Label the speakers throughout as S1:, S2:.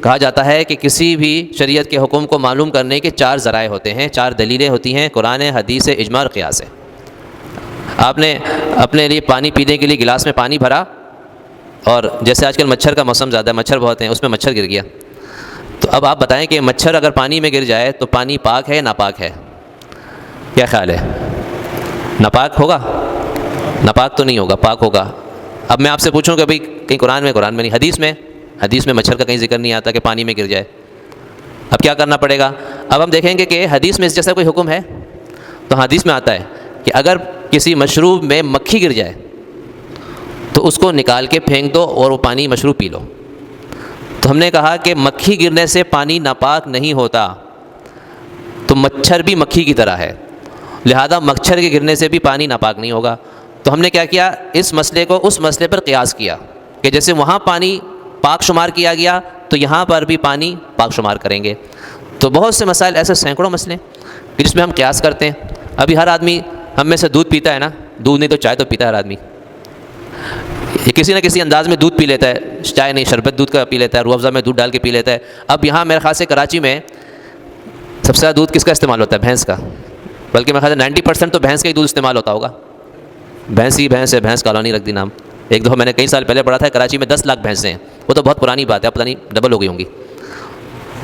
S1: کہا جاتا ہے کہ کسی بھی شریعت کے حکم کو معلوم کرنے کے 4 ذرائع ہوتے ہیں، 4 دلیلیں ہوتی ہیں، قرآن، حدیث، اجماع اور قیاس ہے۔ آپ نے اپنے لیے پانی پینے کے لیے گلاس میں پانی بھرا، اور جیسے آج کل مچھر کا موسم زیادہ ہے، مچھر بہت ہیں، اس میں مچھر گر گیا، تو اب آپ بتائیں کہ مچھر اگر پانی میں گر جائے تو پانی پاک ہے یا ناپاک ہے؟ کیا خیال ہے؟ ناپاک ہوگا؟ ناپاک تو نہیں ہوگا، پاک ہوگا۔ اب میں آپ سے پوچھوں کہ بھئی کہیں قرآن میں نہیں، حدیث میں مچھر کا کہیں ذکر نہیں آتا کہ پانی میں گر جائے، اب کیا کرنا پڑے گا؟ اب ہم دیکھیں گے کہ حدیث میں اس جیسا کوئی حکم ہے؟ تو حدیث میں آتا ہے کہ اگر کسی مشروب میں مکھی گر جائے تو اس کو نکال کے پھینک دو اور وہ پانی مشروب پی لو۔ تو ہم نے کہا کہ مکھی گرنے سے پانی ناپاک نہیں ہوتا، تو مچھر بھی مکھی کی طرح ہے، لہذا مچھر کے گرنے سے بھی پانی ناپاک نہیں ہوگا۔ تو ہم نے کیا کیا؟ اس مسئلے کو اس مسئلے پر قیاس کیا کہ جیسے وہاں پانی پاک شمار کیا گیا تو یہاں پر بھی پانی پاک شمار کریں گے۔ تو بہت سے مسائل، ایسے سینکڑوں مسئلے کہ جس میں ہم قیاس کرتے ہیں۔ ابھی ہر آدمی ہم میں سے دودھ پیتا ہے نا، دودھ نہیں تو چائے تو پیتا ہے ہر آدمی، کسی نہ کسی انداز میں دودھ پی لیتا ہے، چائے نہیں شربت دودھ کا پی لیتا ہے، روح افزا میں دودھ ڈال کے پی لیتا ہے۔ اب یہاں میرے خیال سے کراچی میں سب سے زیادہ دودھ کس کا استعمال ہوتا ہے؟ بھینس کا، بلکہ میرے خیال سے 90% تو بھینس کا ہی دودھ استعمال ہوتا ہوگا۔ بھینس ہی بھینس ہے، بھینس کالونی رکھ دی نام۔ ایک دفعہ میں نے کئی سال پہلے پڑھا تھا کراچی میں 10 لاکھ بھینسیں ہیں، وہ تو بہت پرانی بات ہے، اب پتہ نہیں ڈبل ہو گئی ہوں گی۔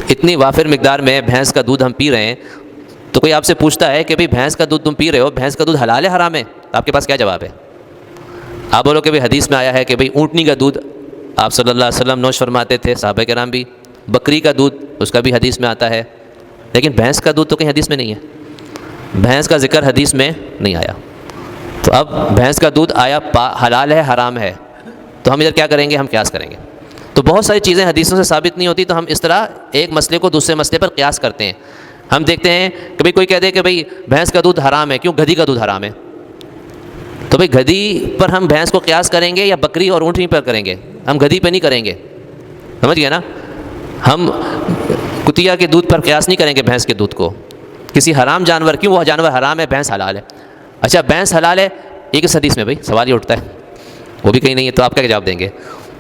S1: اتنی وافر مقدار میں بھینس کا دودھ ہم پی رہے ہیں، تو کوئی آپ سے پوچھتا ہے کہ بھئی بھینس کا دودھ تم پی رہے ہو، بھینس کا دودھ حلال ہے حرام ہے؟ آپ کے پاس کیا جواب ہے؟ آپ بولو کہ بھئی حدیث میں آیا ہے کہ بھئی اونٹنی کا دودھ آپ صلی اللہ علیہ وسلم نوش فرماتے تھے، صحابہ کرام بھی، بکری کا دودھ اس کا بھی حدیث میں آتا ہے، لیکن بھینس کا دودھ تو کہیں حدیث میں نہیں ہے، بھینس کا ذکر حدیث میں نہیں آیا۔ تو اب بھینس کا دودھ آیا حلال ہے حرام ہے، تو ہم ادھر کیا کریں گے؟ ہم قیاس کریں گے۔ تو بہت ساری چیزیں حدیثوں سے ثابت نہیں ہوتی، تو ہم اس طرح ایک مسئلے کو دوسرے مسئلے پر قیاس کرتے ہیں۔ ہم دیکھتے ہیں کہ بھئی کوئی کہہ دے کہ بھئی بھینس کا دودھ حرام ہے، کیوں؟ گدھی کا دودھ حرام ہے، تو بھئی گدھی پر ہم بھینس کو قیاس کریں گے یا بکری اور اونٹنی پر کریں گے؟ ہم گدھی پہ نہیں کریں گے، سمجھ گئے نا؟ ہم کتیا کے دودھ پر قیاس نہیں کریں گے بھینس کے دودھ کو، کسی حرام جانور، کیوں وہ جانور حرام ہے، بھینس حلال ہے۔ اچھا بھینس حلال ہے یہ کس حدیث میں؟ بھئی سوال یہ اٹھتا ہے، وہ بھی کہیں نہیں ہے، تو آپ کیا جواب دیں گے؟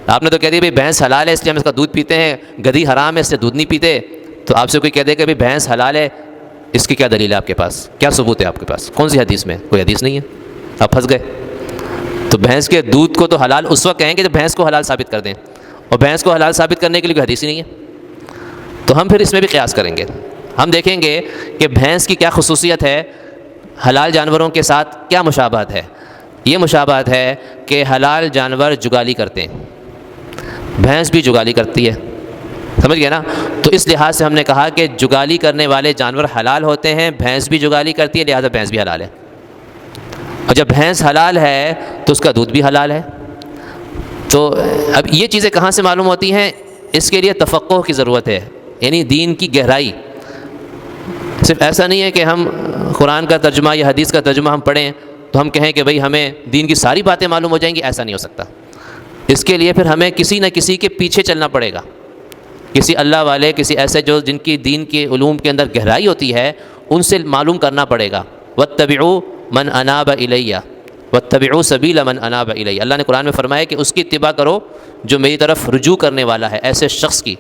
S1: آپ نے تو کہہ دیا بھئی بھینس حلال ہے اس لیے ہم اس کا دودھ پیتے ہیں، گدھی حرام ہے اس لیے دودھ نہیں پیتے۔ تو آپ سے کوئی کہہ دے کہ بھئی بھینس حلال ہے، اس کی کیا دلیل ہے آپ کے پاس؟ کیا ثبوت ہے آپ کے پاس؟ کون سی حدیث میں؟ کوئی حدیث نہیں ہے، آپ پھنس گئے۔ تو بھینس کے دودھ کو تو حلال اس وقت کہیں گے جب بھینس کو حلال ثابت کر دیں، اور بھینس کو حلال ثابت کرنے کے لیے کوئی حدیث ہی نہیں ہے، تو ہم پھر اس میں بھی قیاس کریں گے۔ ہم دیکھیں گے کہ بھینس کی کیا خصوصیت ہے، حلال جانوروں کے ساتھ کیا مشابہت ہے۔ یہ مشابہت ہے کہ حلال جانور جگالی کرتے ہیں، بھینس بھی جگالی کرتی ہے، سمجھ گئے نا؟ تو اس لحاظ سے ہم نے کہا کہ جگالی کرنے والے جانور حلال ہوتے ہیں، بھینس بھی جگالی کرتی ہے، لہذا بھینس بھی حلال ہے۔ اور جب بھینس حلال ہے تو اس کا دودھ بھی حلال ہے۔ تو اب یہ چیزیں کہاں سے معلوم ہوتی ہیں؟ اس کے لیے تفقہ کی ضرورت ہے، یعنی دین کی گہرائی۔ صرف ایسا نہیں ہے کہ ہم قرآن کا ترجمہ یا حدیث کا ترجمہ ہم پڑھیں تو ہم کہیں کہ بھئی ہمیں دین کی ساری باتیں معلوم ہو جائیں گی، ایسا نہیں ہو سکتا۔ اس کے لیے پھر ہمیں کسی نہ کسی کے پیچھے چلنا پڑے گا، کسی اللہ والے، کسی ایسے جو جن کی دین کے علوم کے اندر گہرائی ہوتی ہے، ان سے معلوم کرنا پڑے گا۔ واتبعوا من اناب الیہ واتبعوا سبیل من اناب الیہ، اللہ نے قرآن میں فرمایا کہ اس کی اتباع کرو جو میری طرف رجوع کرنے والا ہے، ایسے شخص کی